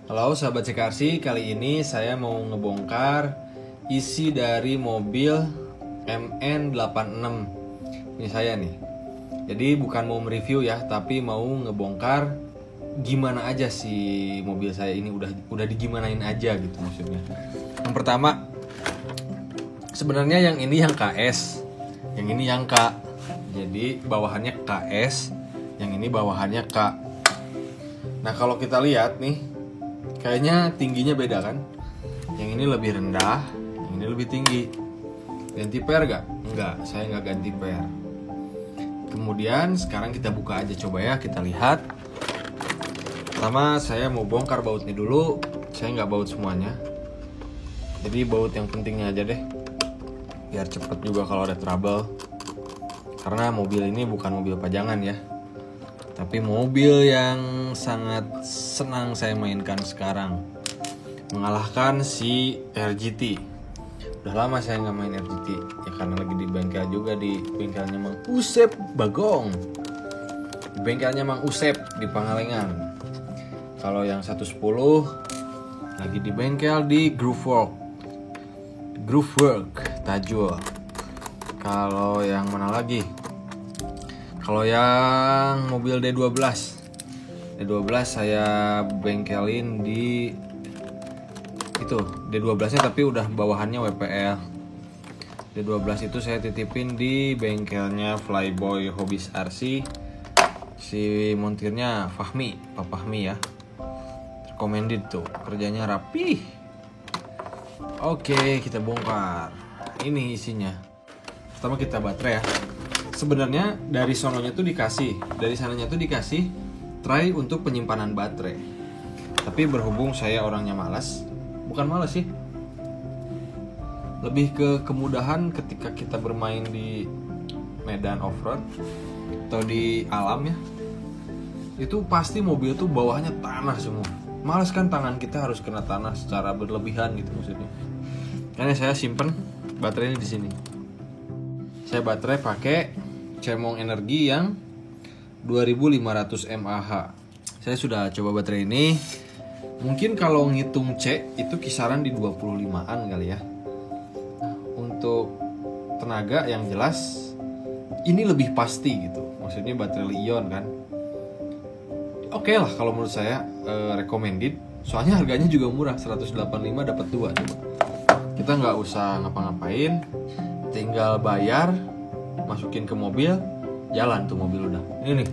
Halo sahabat CKRC, kali ini saya mau ngebongkar isi dari mobil MN86 punya saya nih. Jadi bukan mau mereview ya, tapi mau ngebongkar gimana aja sih mobil saya ini udah digimanain aja gitu maksudnya. Yang pertama, sebenarnya yang ini yang KS, yang ini yang K. Jadi bawahannya KS, yang ini bawahannya K. Nah kalau kita lihat nih, kayaknya tingginya beda kan? Yang ini lebih rendah, yang ini lebih tinggi. Ganti per gak? Enggak, saya nggak ganti per. Kemudian sekarang kita buka aja coba ya, kita lihat. Pertama saya mau bongkar bautnya dulu. Saya nggak baut semuanya. Jadi baut yang pentingnya aja deh, biar cepet juga kalau ada trouble. Karena mobil ini bukan mobil pajangan ya, tapi mobil yang sangat senang saya mainkan sekarang, mengalahkan si RGT. Udah lama saya nggak main RGT ya, karena lagi di bengkel juga, di bengkelnya Mang Usep Bagong, di bengkelnya Mang Usep di Pangalengan. Kalau yang 110 lagi di bengkel di Groovework Tajul. Kalau yang mana lagi? Kalau yang mobil D12 saya bengkelin di itu D12 nya, tapi udah bawahannya WPL. D12 itu saya titipin di bengkelnya Flyboy Hobbies RC. Si montirnya Fahmi, Pak Fahmi ya. Recommended tuh, kerjanya rapi. Oke, kita bongkar. Ini isinya. Pertama kita baterai ya. Sebenarnya dari sononya tuh dikasih, dari sananya tuh dikasih tray untuk penyimpanan baterai. Tapi berhubung saya orangnya malas, bukan malas sih, lebih ke kemudahan ketika kita bermain di medan off-road atau di alam ya. Itu pasti mobil tuh bawahnya tanah semua. Malas kan tangan kita harus kena tanah secara berlebihan gitu maksudnya. Karena saya simpen baterainya di sini. Saya baterai pakai Cemong Energi yang 2500 mAh. Saya sudah coba baterai ini. Mungkin kalau ngitung C itu kisaran di 25-an kali ya. Untuk tenaga yang jelas ini lebih pasti gitu. Maksudnya baterai Li-ion kan. Oke lah kalau menurut saya recommended. Soalnya harganya juga murah, 185 dapat 2 coba. Kita nggak usah ngapa-ngapain, tinggal bayar, masukin ke mobil, jalan tuh mobil udah. Ini nih.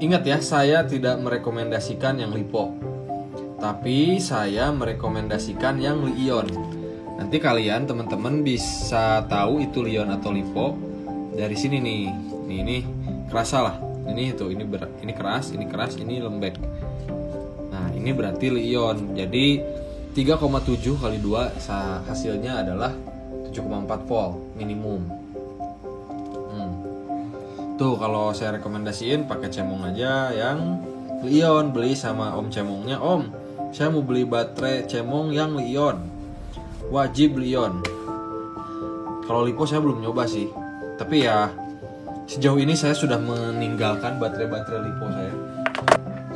Ingat ya, saya tidak merekomendasikan yang lipo, tapi saya merekomendasikan yang Li-ion. Nanti kalian teman-teman bisa tahu itu Li-ion atau lipo dari sini nih. Ini kerasa lah. Ini itu, ini keras, ini lembek. Nah, ini berarti Li-ion. Jadi 3,7 kali 2 hasilnya adalah 7,4 volt minimum. Tuh kalau saya rekomendasiin pakai cemong aja yang Li-ion. Beli sama om cemongnya, om saya mau beli baterai cemong yang Li-ion, wajib Li-ion. Kalau lipo saya belum nyoba sih, tapi ya sejauh ini saya sudah meninggalkan baterai lipo saya.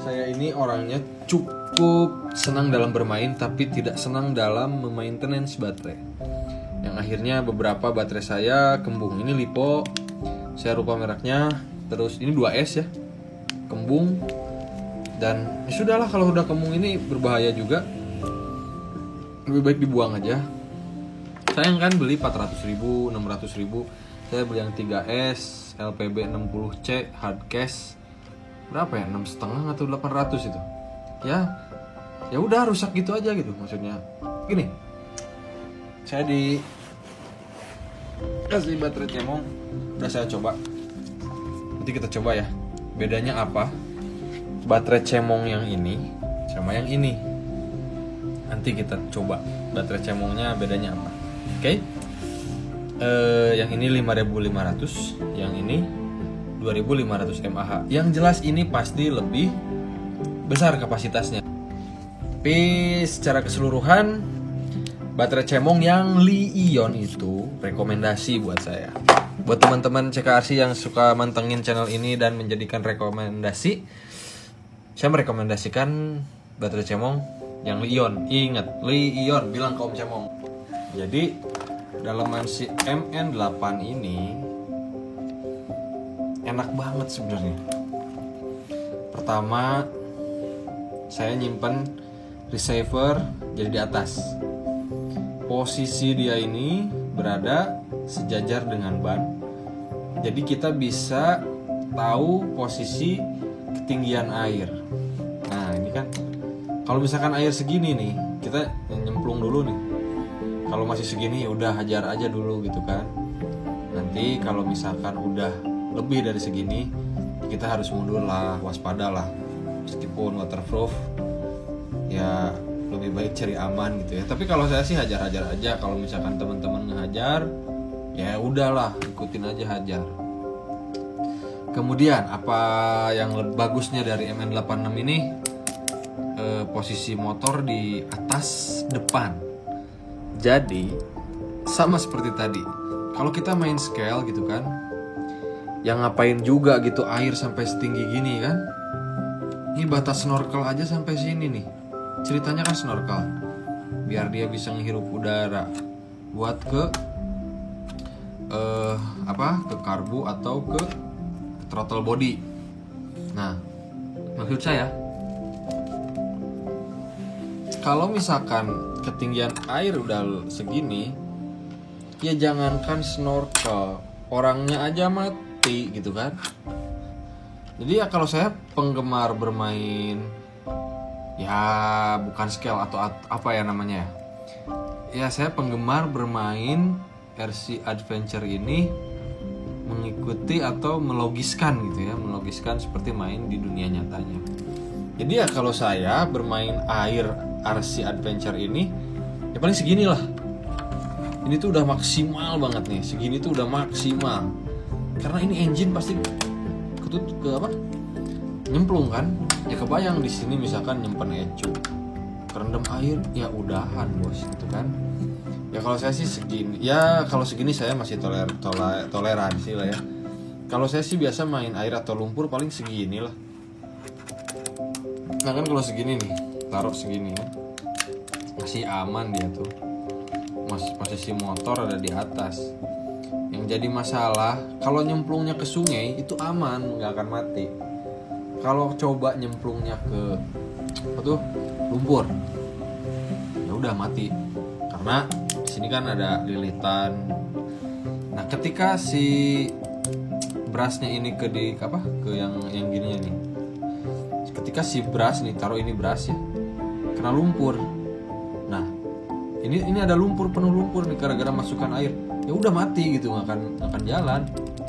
Saya ini orangnya cukup senang dalam bermain, tapi tidak senang dalam memaintenance baterai. Yang akhirnya beberapa baterai saya kembung. Ini lipo, saya lupa mereknya. Terus ini 2S ya, kembung. Dan ya sudahlah, kalau udah kembung ini berbahaya juga, lebih baik dibuang aja. Sayang kan beli 400.000, 600.000. Saya beli yang 3S LPB 60C hardcase berapa ya, 6,5 atau 800 itu. Ya udah rusak gitu aja gitu maksudnya. Gini, saya kasih baterai cemong, udah saya coba. Nanti kita coba ya, bedanya apa baterai cemong yang ini sama yang ini. Nanti kita coba baterai cemongnya bedanya apa. Oke? Yang ini 5.500, yang ini 2.500 mAh. Yang jelas ini pasti lebih besar kapasitasnya. Tapi secara keseluruhan baterai cemong yang Li-ion itu rekomendasi buat saya. Buat teman-teman CKRC yang suka mantengin channel ini dan menjadikan rekomendasi, saya merekomendasikan baterai cemong yang Li-ion. Ingat, Li-ion, bilang ke Om Cemong. Jadi dalaman si MN8 ini enak banget sebenarnya. Pertama, saya nyimpen receiver jadi di atas. Posisi dia ini berada sejajar dengan ban. Jadi kita bisa tahu posisi ketinggian air. Nah, ini kan kalau misalkan air segini nih, kita nyemplung dulu nih. Kalau masih segini ya udah hajar aja dulu gitu kan. Nanti kalau misalkan udah lebih dari segini, kita harus mundur lah, waspada lah. Meskipun waterproof, ya lebih baik cari aman gitu ya. Tapi kalau saya sih hajar-hajar aja. Kalau misalkan teman-teman ngehajar, ya udahlah, ikutin aja hajar. Kemudian apa yang bagusnya dari MN86 ini? Posisi motor di atas depan. Jadi sama seperti tadi, kalau kita main scale gitu kan, yang ngapain juga gitu air sampai setinggi gini kan? Ini batas snorkel aja sampai sini nih. Ceritanya kan snorkel, biar dia bisa ngehirup udara buat ke ke karbu atau ke throttle body. Nah, maksud saya, kalau misalkan ketinggian air udah segini, ya jangankan snorkel, orangnya aja mati gitu kan. Jadi ya kalau saya penggemar bermain, ya bukan scale atau apa ya namanya ya. Ya saya penggemar bermain RC Adventure ini mengikuti atau melogiskan gitu ya, melogiskan seperti main di dunia nyatanya. Jadi ya kalau saya bermain air RC Adventure ini, ya paling segini lah. Ini tuh udah maksimal banget nih, segini tuh udah maksimal. Karena ini engine pasti nyemplung kan? Ya kebayang di sini misalkan nyimpen ecu, kerendam air, ya udahan bos, gitu kan? Ya kalau saya sih segini, ya kalau segini saya masih toleransi lah ya. Kalau saya sih biasa main air atau lumpur paling segini lah. Nah kan kalau segini nih, taruh segini ya, masih aman dia tuh. Posisi motor ada di atas. Yang jadi masalah kalau nyemplungnya ke sungai itu aman, nggak akan mati. Kalau coba nyemplungnya ke lumpur, ya udah mati. Karena di sini kan ada lilitan. Nah ketika si brasnya ini ke yang gininya nih. Ketika si bras nih, taruh ini bras ya, kena lumpur. Nah, ini ada lumpur, penuh lumpur nih gara-gara masukan air. Ya udah mati gitu, nggak akan jalan.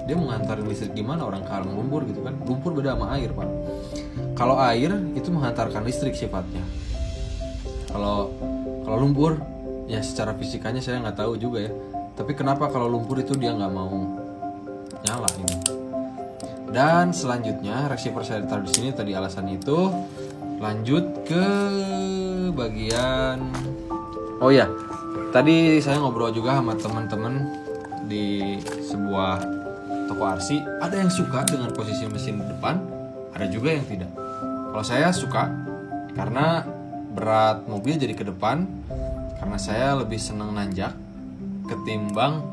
Dia mau ngantarin listrik gimana orang kalang lumpur gitu kan? Lumpur beda sama air, Pak. Kalau air itu menghantarkan listrik sifatnya. Kalau lumpur, ya secara fisikanya saya nggak tahu juga ya. Tapi kenapa kalau lumpur itu dia nggak mau nyala ini? Dan selanjutnya receiver saya taruh di sini tadi alasan itu. Lanjut ke bagian, oh ya, tadi saya ngobrol juga sama teman-teman di sebuah toko RC. Ada yang suka dengan posisi mesin depan, ada juga yang tidak. Kalau saya suka karena berat mobil jadi ke depan, karena saya lebih senang nanjak ketimbang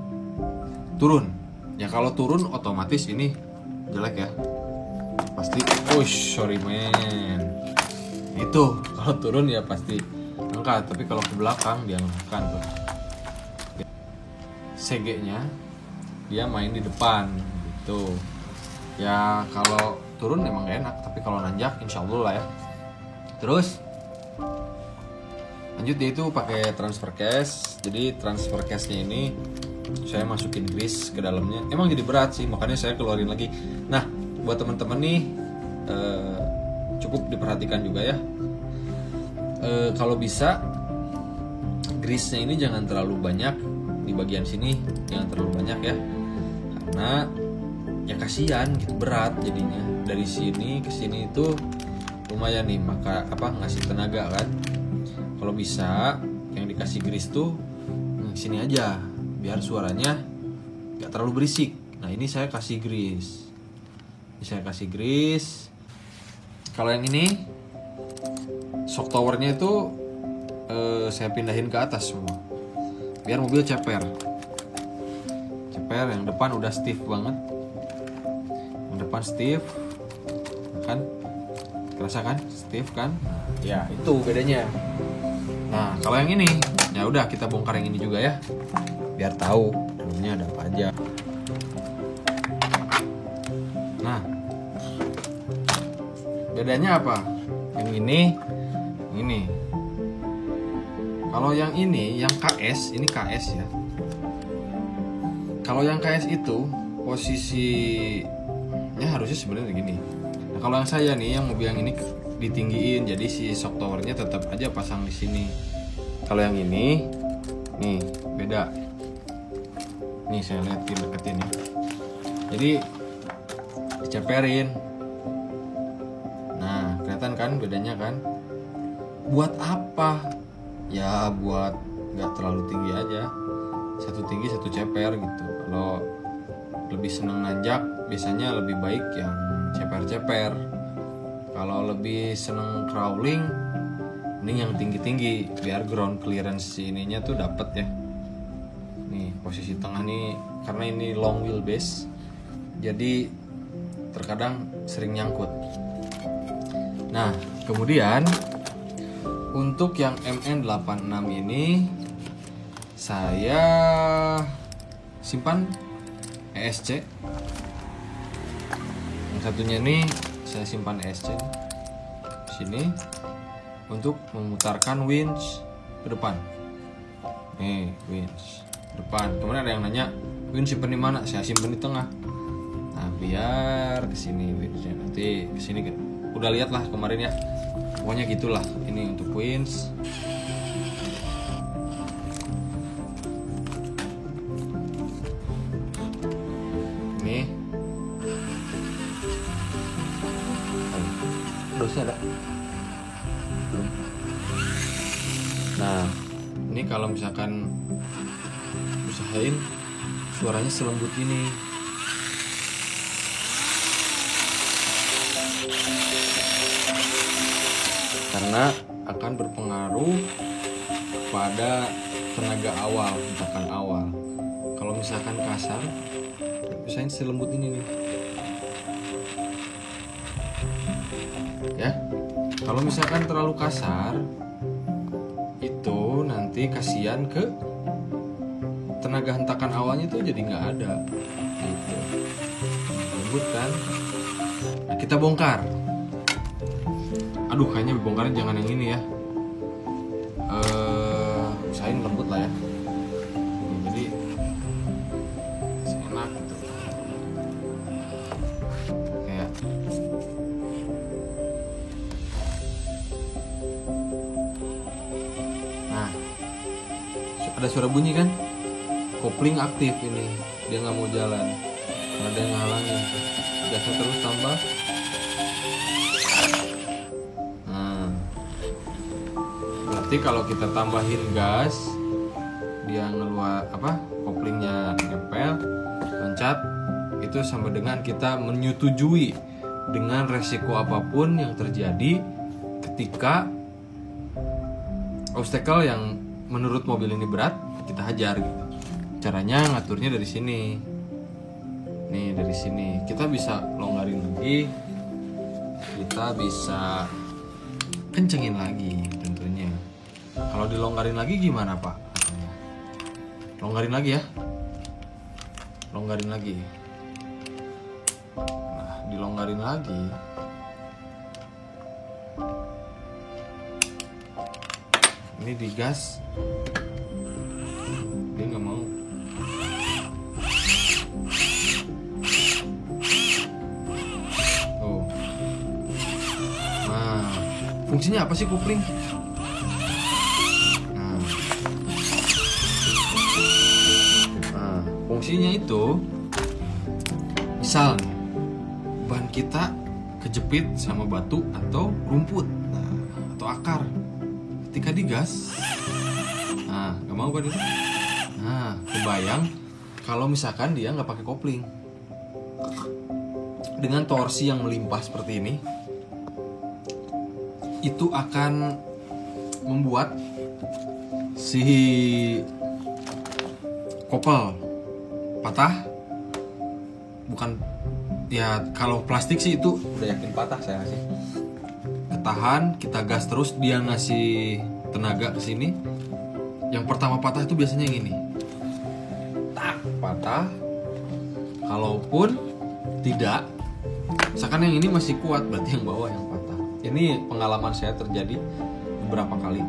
turun. Ya kalau turun otomatis ini jelek ya, pasti sorry man, itu kalau turun ya pasti angkat. Tapi kalau ke belakang dia ngangkat tuh. CG nya dia main di depan gitu ya. Kalau turun emang gak enak, tapi kalau nanjak insya Allah lah ya. Terus lanjut dia itu pakai transfer case. Jadi transfer case nya ini saya masukin grease ke dalamnya. Emang jadi berat sih, makanya saya keluarin lagi. Nah, buat teman-teman nih cukup diperhatikan juga ya. Kalau bisa grease-nya ini jangan terlalu banyak di bagian sini, jangan terlalu banyak ya. Karena ya kasihan gitu, berat jadinya. Dari sini ke sini itu lumayan nih, maka ngasih tenaga kan. Kalau bisa yang dikasih grease tuh sini aja, biar suaranya gak terlalu berisik. Nah ini saya kasih grease. Kalau yang ini shock towernya itu saya pindahin ke atas semua biar mobil ceper. Yang depan udah stiff banget, yang depan stiff kan, kerasa kan stiff kan, ya itu bedanya. Nah kalau yang ini ya udah kita bongkar yang ini juga ya biar tahu dalamnya ada apa aja. Nah bedanya apa? Yang ini. Kalau yang ini, yang KS, ini KS ya. Kalau yang KS itu posisinya harusnya sebenarnya gini. Nah, kalau yang saya nih, yang mobil yang ini ditinggiin, jadi si shock towernya tetap aja pasang di sini. Kalau yang ini, nih beda. Nih saya lihat deketin nih. Jadi diceperin. Nah kelihatan kan bedanya kan? Buat apa? Ya buat nggak terlalu tinggi aja. Satu tinggi satu ceper gitu. Kalau lebih seneng nanjak biasanya lebih baik yang ceper-ceper. Kalau lebih seneng crawling ini yang tinggi-tinggi biar ground clearance ininya tuh dapet ya. Nih posisi tengah nih karena ini long wheelbase jadi terkadang sering nyangkut. Nah kemudian untuk yang MN86 ini saya simpan ESC. Yang satunya ini saya simpan ESC di sini untuk memutarkan winch ke depan. Nih winch ke depan. Kemudian ada yang nanya winch simpan di mana? Saya simpan di tengah. Nah biar kesini winchnya nanti kesini udah lihat lah kemarin ya. Pokoknya gitulah. Ini untuk winch. Dosnya ada. Nah, ini kalau misalkan usahain suaranya selembut ini. Karena akan berpengaruh pada tenaga awal, hentakan awal. Kalau misalkan kasar, usahain selembut ini nih. Ya, kalau misalkan terlalu kasar itu nanti kasihan ke tenaga hentakan awalnya tuh jadi nggak ada gitu. Lembut kan. Nah kita bongkar. Aduh kayaknya bongkarnya jangan yang ini ya. Usahain lembut lah ya. Jadi enak gitu. Kayak ada suara bunyi kan, kopling aktif ini, dia nggak mau jalan, ada yang ngalangin, gasnya terus tambah. Nah, berarti kalau kita tambahin gas, dia ngeluar koplingnya nempel, loncat, itu sama dengan kita menyetujui dengan resiko apapun yang terjadi ketika obstacle yang menurut mobil ini berat kita hajar gitu. Caranya ngaturnya dari sini. Nih dari sini kita bisa longgarin lagi, kita bisa kencengin lagi tentunya. Kalau dilonggarin lagi gimana Pak? Longgarin lagi ya. Longgarin lagi. Nah dilonggarin lagi. Ini digas, dia nggak mau. Tuh. Nah, fungsinya apa sih kopling? Nah, fungsinya itu, misal nih, ban kita kejepit sama batu atau rumput, atau akar. Ketika digas, nah nggak mau kan itu? Nah kebayang kalau misalkan dia nggak pakai kopling, dengan torsi yang melimpah seperti ini, itu akan membuat si kopel patah. Bukan ya, kalau plastik sih itu udah yakin patah saya sih. Ketahan, kita gas terus, dia ngasih tenaga ke sini. Yang pertama patah itu biasanya yang ini. Tak, patah. Kalaupun tidak, misalkan yang ini masih kuat, berarti yang bawah yang patah. Ini pengalaman saya terjadi beberapa kali.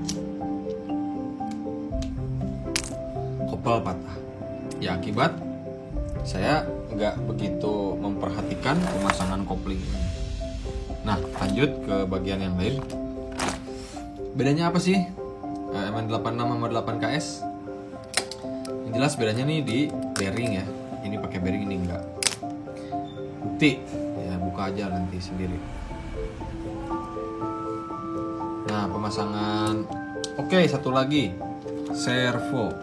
Kopel patah. Ya akibat saya nggak begitu memperhatikan pemasangan kopling ini. Nah, lanjut ke bagian yang lain. Bedanya apa sih MN86 sama 8KS? Yang jelas bedanya nih di bearing ya. Ini pakai bearing, ini enggak. Bukti ya, buka aja nanti sendiri. Nah, pemasangan. Oke, satu lagi, servo.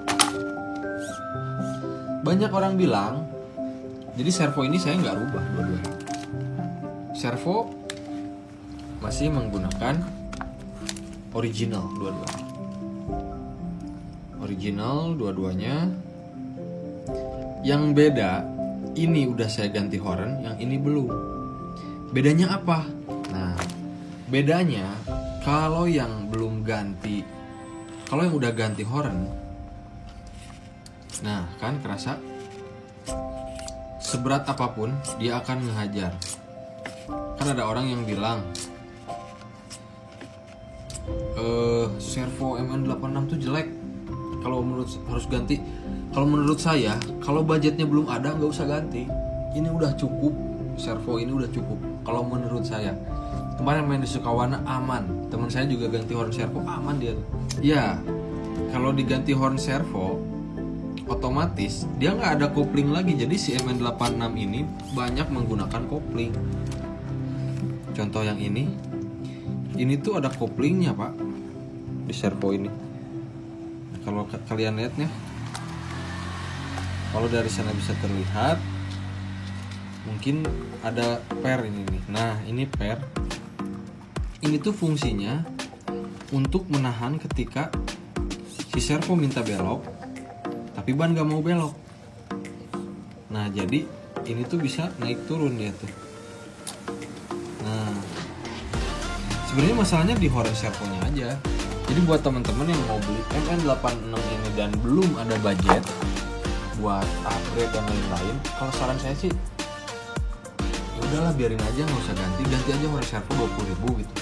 Banyak orang bilang, jadi servo ini saya nggak rubah dua-duanya. Servo masih menggunakan original dua-duanya. Original dua-duanya. Yang beda, ini udah saya ganti horn, yang ini belum. Bedanya apa? Nah, bedanya kalau yang belum ganti, kalau yang udah ganti horn, nah kan kerasa seberat apapun dia akan ngehajar. Kan ada orang yang bilang servo MN86 tuh jelek, kalau menurut harus ganti. Kalau menurut saya, kalau budgetnya belum ada nggak usah ganti. Ini udah cukup, servo ini udah cukup. Kalau menurut saya, kemarin main di Sukawana aman. Teman saya juga ganti horn servo, aman dia tuh. Ya, kalau diganti horn servo, otomatis dia nggak ada kopling lagi. Jadi si MN86 ini banyak menggunakan kopling. Contoh yang ini tuh ada koplingnya pak di servo ini. Nah, kalau kalian lihatnya, kalau dari sana bisa terlihat, mungkin ada per ini nih. Nah ini per, ini tuh fungsinya untuk menahan ketika si servo minta belok tapi ban gak mau belok. Nah jadi ini tuh bisa naik turun dia tuh. Nah sebenarnya masalahnya di horn servonya aja. Jadi buat teman-teman yang mau beli MN86 ini dan belum ada budget buat upgrade dan lain-lain, kalau saran saya sih ya udahlah, biarin aja, nggak usah ganti aja horn servo 20.000 gitu.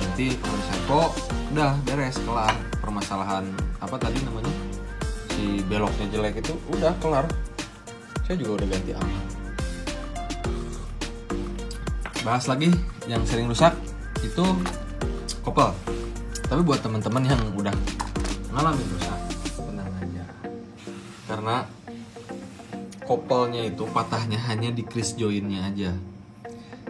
Nanti horn servo udah beres, kelar permasalahan apa tadi namanya, si beloknya jelek itu udah kelar. Saya juga udah ganti aman. Bahas lagi yang sering rusak itu kopel. Tapi buat teman-teman yang udah ngalamin rusak, tenang aja. Karena kopelnya itu patahnya hanya di crease jointnya aja.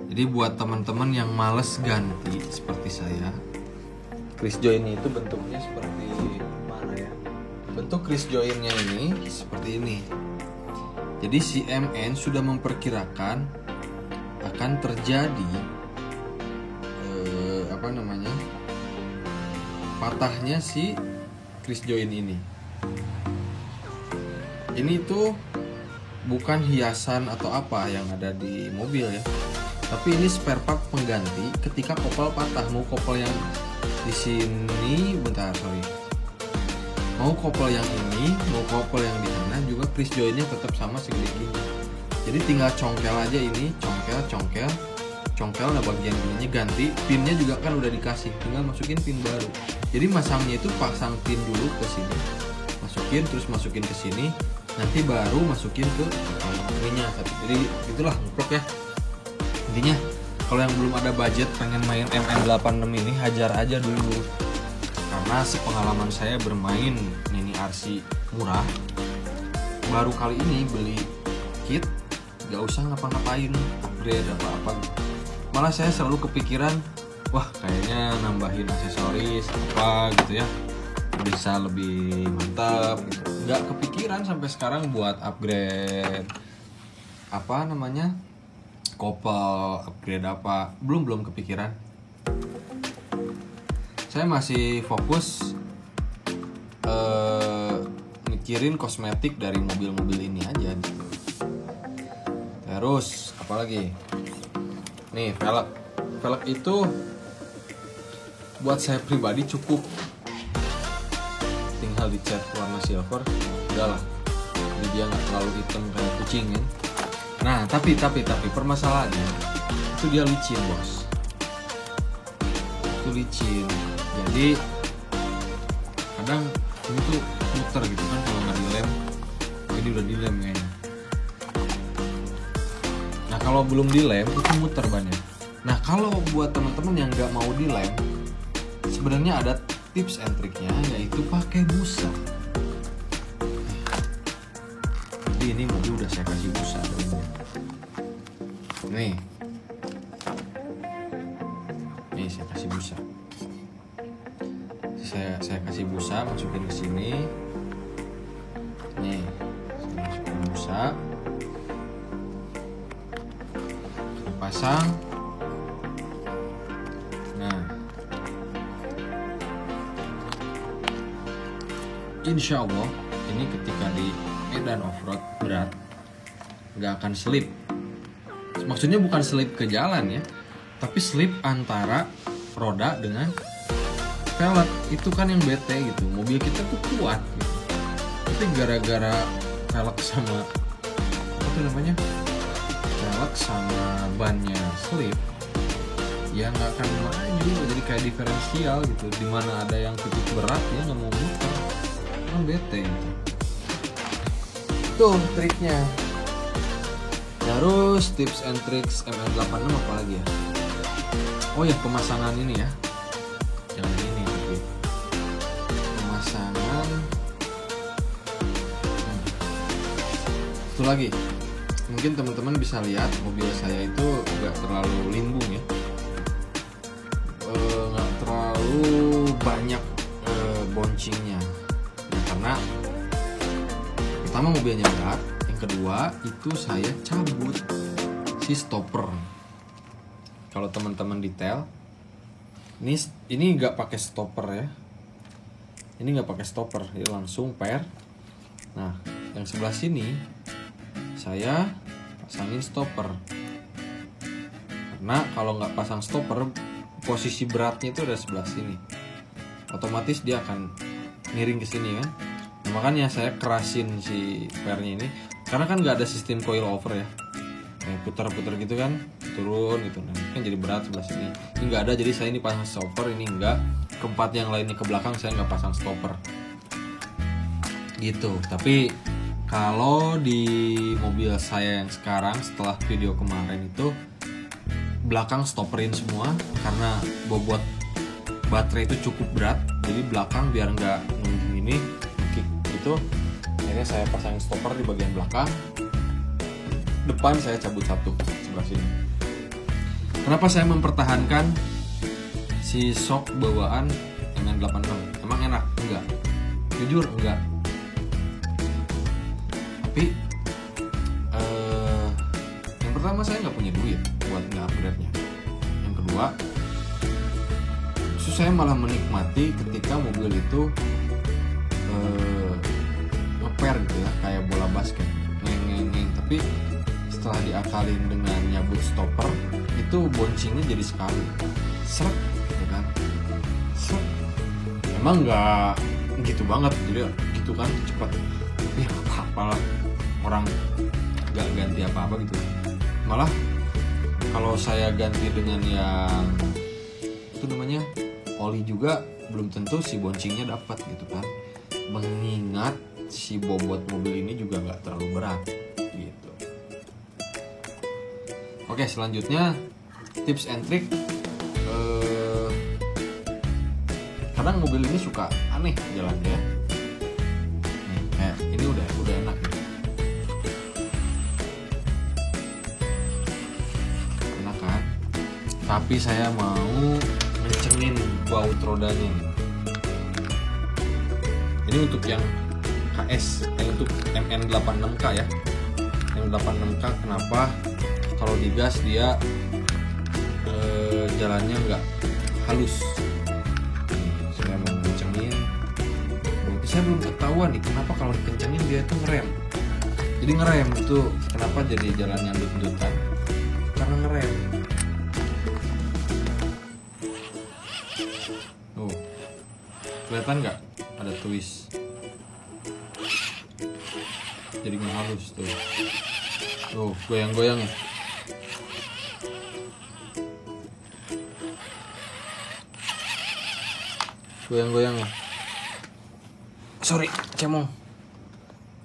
Jadi buat teman-teman yang males ganti seperti saya, crease jointnya itu bentuknya seperti mana ya? Bentuk crease jointnya ini seperti ini. Jadi si MN sudah memperkirakan akan terjadi patahnya si crease joint ini. Ini tuh bukan hiasan atau apa yang ada di mobil ya, tapi ini spare part pengganti ketika kopel patah. Mau kopel yang di sini, mau kopel yang ini, mau kopel yang di sana, juga crease jointnya tetap sama segede gini. Jadi tinggal congkel aja ini, congkel, nah bagian ininya ganti, pinnya juga kan udah dikasih, tinggal masukin pin baru. Jadi masangnya itu pasang pin dulu ke sini, masukin ke sini, nanti baru masukin ke ininya. Jadi itulah ngeplok ya. Intinya kalau yang belum ada budget pengen main MN86 ini, hajar aja dulu. Karena sepengalaman saya bermain Mini RC murah, baru kali ini beli kit, gak usah ngapa-ngapain upgrade apa-apa. Malah saya selalu kepikiran, wah kayaknya nambahin aksesoris apa gitu ya, bisa lebih mantap gitu. Nggak kepikiran sampai sekarang buat upgrade kopel, upgrade apa, belum kepikiran. saya masih fokus mikirin kosmetik dari mobil-mobil ini aja gitu. Terus apalagi nih, velg itu buat saya pribadi cukup, tinggal dicat warna silver udahlah, jadi dia nggak terlalu hitam kayak kucing kan. Nah tapi permasalahannya itu dia licin bos, itu licin. Jadi kadang ini tuh muter gitu kan kalau nggak dilem. Jadi udah dilem kayaknya. Nah kalau belum dilem itu muter bannya. Nah kalau buat teman-teman yang nggak mau dilem, sebenarnya ada tips and triknya, yaitu pakai busa. Jadi ini mobil udah saya kasih busa nih saya kasih busa. Saya kasih busa, masukin ke sini. Nih, saya masukin busa. Kita pasang. Nah, insya Allah ini ketika di medan off-road berat nggak akan slip. Maksudnya bukan slip ke jalan ya, tapi slip antara roda dengan velg. Itu kan yang bete gitu. Mobil kita tuh kuat gitu, tapi gara-gara velg sama apa namanya, velg sama bannya slip, ya nggak akan maju. Jadi kayak diferensial gitu, dimana ada yang titik berat dia nggak mau muter, kan bete gitu. Tuh triknya. Terus tips and tricks MN86 apa lagi ya? Oh ya, pemasangan ini ya. Jangan ini tapi pemasangan. Itu lagi. Mungkin teman-teman bisa lihat mobil saya itu nggak terlalu limbung ya. Nggak terlalu banyak boncingnya. Nah, karena pertama mobilnya berat. Kedua itu saya cabut si stopper. Kalau teman-teman detail, ini nggak pakai stopper ya. Ini nggak pakai stopper, jadi langsung per. Nah, yang sebelah sini saya pasangin stopper. Karena kalau nggak pasang stopper, posisi beratnya itu ada sebelah sini. Otomatis dia akan miring ke sini kan. Nah, makanya saya kerasin si pernya ini. Karena kan nggak ada sistem coil over ya, putar-putar gitu kan, turun gitu, nah kan jadi berat sebelah sini. Ini nggak ada, jadi saya ini pasang stopper, ini nggak. Keempat yang lainnya ke belakang saya nggak pasang stopper, gitu. Tapi kalau di mobil saya yang sekarang setelah video kemarin itu belakang stopperin semua, karena bobot baterai itu cukup berat, jadi belakang biar nggak nunjuk ini kick gitu. Akhirnya saya pasang stopper di bagian belakang. Depan saya cabut satu sebelah sini. Kenapa saya mempertahankan si shock bawaan MN86? Emang enak? Enggak. Jujur enggak. Tapi yang pertama saya nggak punya duit buat nge-upgrade-nya. Yang kedua, justru saya malah menikmati ketika mobil itu ngeper gitu ya, kayak bola basket, ngeng. Tapi setelah diakalin dengan nyabut stopper, itu boncingnya jadi sekali, seret gitu kan, seret. Emang nggak gitu banget, jadi gitu kan cepat. Ya apalah, orang nggak ganti apa-apa gitu. Malah kalau saya ganti dengan yang itu namanya oli juga, belum tentu si boncingnya dapat gitu kan. Mengingat si bobot mobil ini juga nggak terlalu berat gitu. Oke, selanjutnya tips and trick. Kadang mobil ini suka aneh jalannya. Nih, kayak ini udah enak nih. Enak kan? Tapi saya mau ngencengin baut rodanya nih. Ini untuk yang KS, untuk MN86K ya. Yang 86K kenapa? Kalau digas dia jalannya nggak halus. saya belum ketahuan nih kenapa kalau dikencengin dia itu ngerem. Jadi ngerem itu kenapa jadi jalannya dut-dutan, karena ngerem. Tuh, kelihatan nggak ada twist, jadi nggak halus tuh. Tuh goyang-goyang ya. Goyang-goyang ya. Sorry, cemong.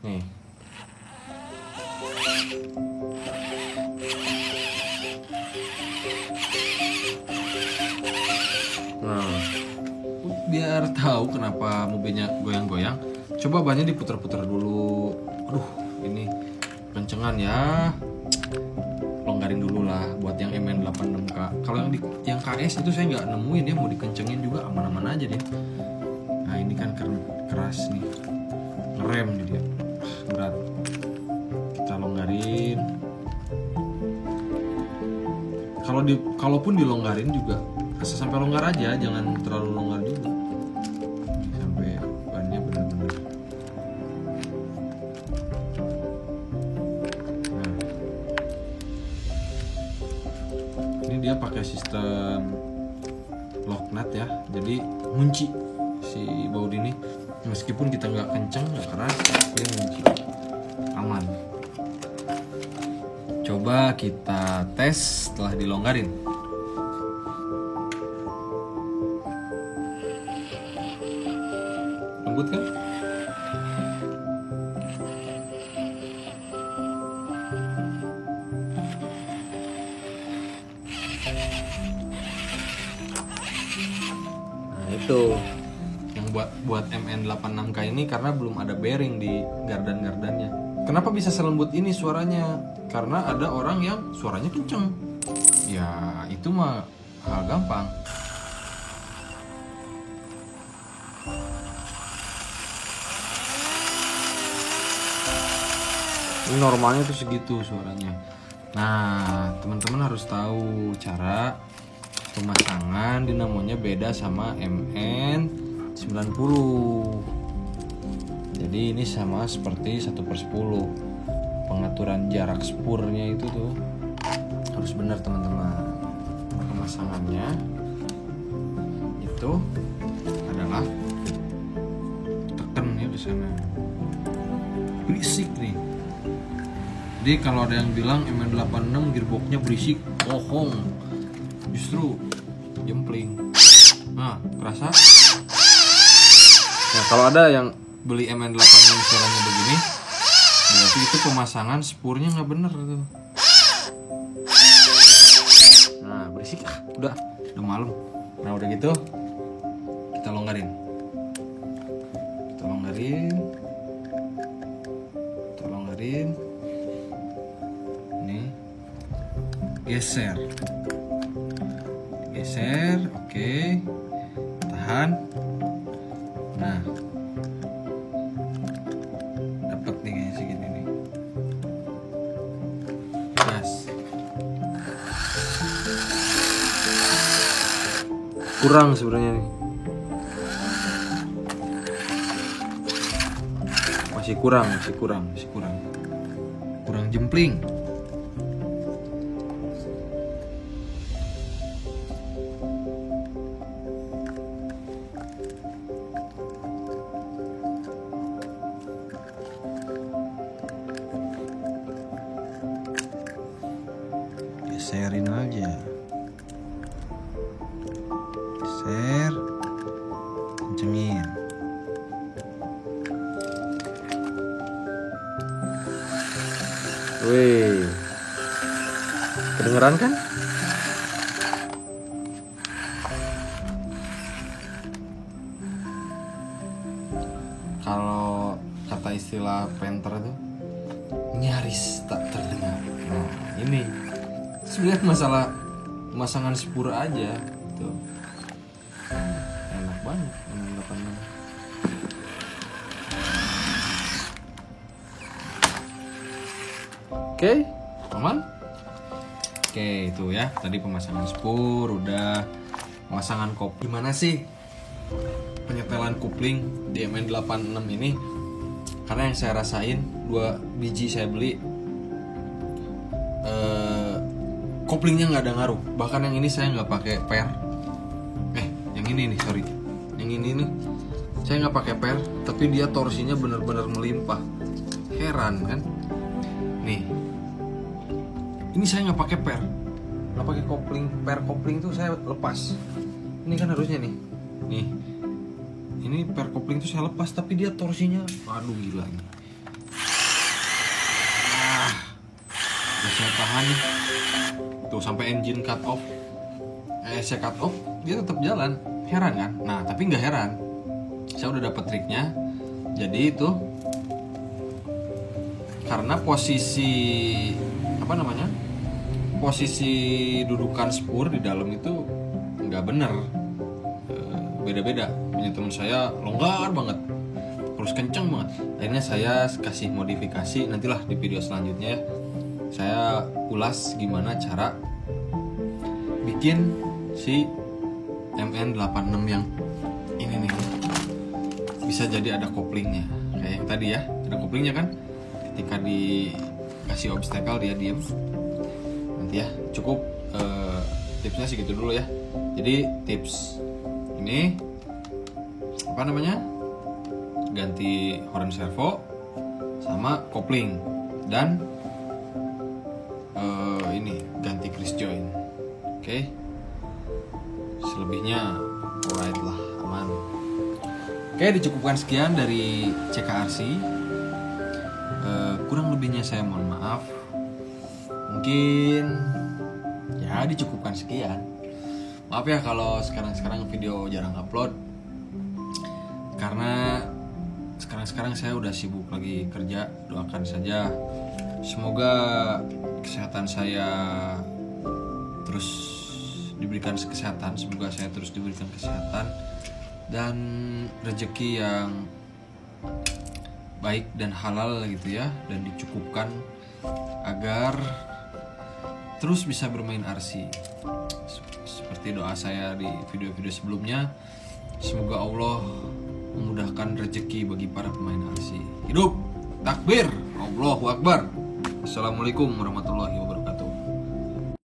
Nih. Nah, biar tahu kenapa mobilnya goyang-goyang, coba bannya diputar-putar dulu. Aduh, ini kencengan ya. Longgarin dulu lah buat yang MN86K. Kalau yang KS itu saya nggak nemuin dia mau dikencengin juga aman-aman aja dia. Nah ini kan keras nih, ngerem nih dia, berat. Kita longgarin. Kalaupun dilonggarin juga asal sampai longgar aja, jangan terlalu longgar juga. Sampai bannya benar-benar. Nah, ini dia pakai sistem lock nut ya, jadi ngunci si baut ini. Meskipun kita nggak kenceng, nggak keras, dia ngunci, aman. Coba kita tes setelah dilonggarin. Lembut kan? Nah itu yang buat MN86K ini, karena belum ada bearing di gardan-gardannya. Kenapa bisa selembut ini suaranya? Karena ada orang yang suaranya kenceng. Ya itu mah hal gampang. Ini normalnya tuh segitu suaranya. Nah, teman-teman harus tahu cara pemasangan dinamonya beda sama MN90. Jadi ini sama seperti 1/10. Pengaturan jarak spurnya itu tuh harus benar teman-teman. Pemasangannya itu adalah tekan ya di sana. Berisik nih. Jadi kalau ada yang bilang MN86 gearboxnya berisik, bohong. Justru jempling. Nah, kerasa? Nah, kalau ada yang beli MN86 suaranya begini, berarti itu pemasangan spurnya nggak bener tuh. Nah, berisik. Udah malam. Nah, udah gitu kita longgarin. Ini geser, oke. Tahan. Nah, dapat nih kayaknya segini nih. Gas. Kurang sebenarnya nih. Masih kurang. Kurang jempling. Geserin aja. Geser. Kencengin. Wih, kedengeran kan? Kalau kata istilah painter tuh nyaris tak terdengar. Nah, ini sebenarnya masalah pemasangan spur aja gitu. Enak banget MN86. Oke, aman? Oke, itu ya. Tadi pemasangan spur udah, pemasangan kop. Gimana sih setelan kopling di MN86 ini, karena yang saya rasain 2 biji saya beli, koplingnya nggak ada ngaruh. Bahkan yang ini saya nggak pakai per, yang ini nih sorry, yang ini nih saya nggak pakai per, tapi dia torsinya benar-benar melimpah. Heran kan? Nih, ini saya nggak pakai per, nggak pakai kopling. Per kopling tuh saya lepas. Ini kan harusnya nih, ini per kopling tuh saya lepas, tapi dia torsinya, aduh gila ini. Udah saya tahan nih. Tuh sampai engine cut off, saya cut off, dia tetap jalan. Heran kan? Nah tapi nggak heran, saya udah dapet triknya. Jadi itu karena posisi posisi dudukan spur di dalam itu nggak bener, beda-beda. Punya teman saya longgar banget, terus kenceng banget. Akhirnya saya kasih modifikasi, nantilah di video selanjutnya ya, saya ulas gimana cara bikin si MN86 yang ini nih bisa jadi ada koplingnya kayak yang tadi ya, ada koplingnya kan. Ketika dikasih obstacle dia diem. Nanti ya cukup tipsnya segitu dulu ya. Jadi tips ini ganti horn servo sama kopling, dan ini ganti grease joint. Oke. Selebihnya alright lah, aman. Oke, dicukupkan sekian dari CKRC. Kurang lebihnya saya mohon maaf. Mungkin ya dicukupkan sekian. Maaf ya kalau sekarang video jarang upload, karena sekarang saya udah sibuk lagi kerja. Doakan saja semoga kesehatan saya terus diberikan kesehatan, semoga saya terus diberikan kesehatan dan rezeki yang baik dan halal gitu ya, dan dicukupkan agar terus bisa bermain RC. Seperti doa saya di video-video sebelumnya, semoga Allah memudahkan rezeki bagi para pemain RC. Hidup takbir, Allahu Akbar. Assalamualaikum warahmatullahi wabarakatuh.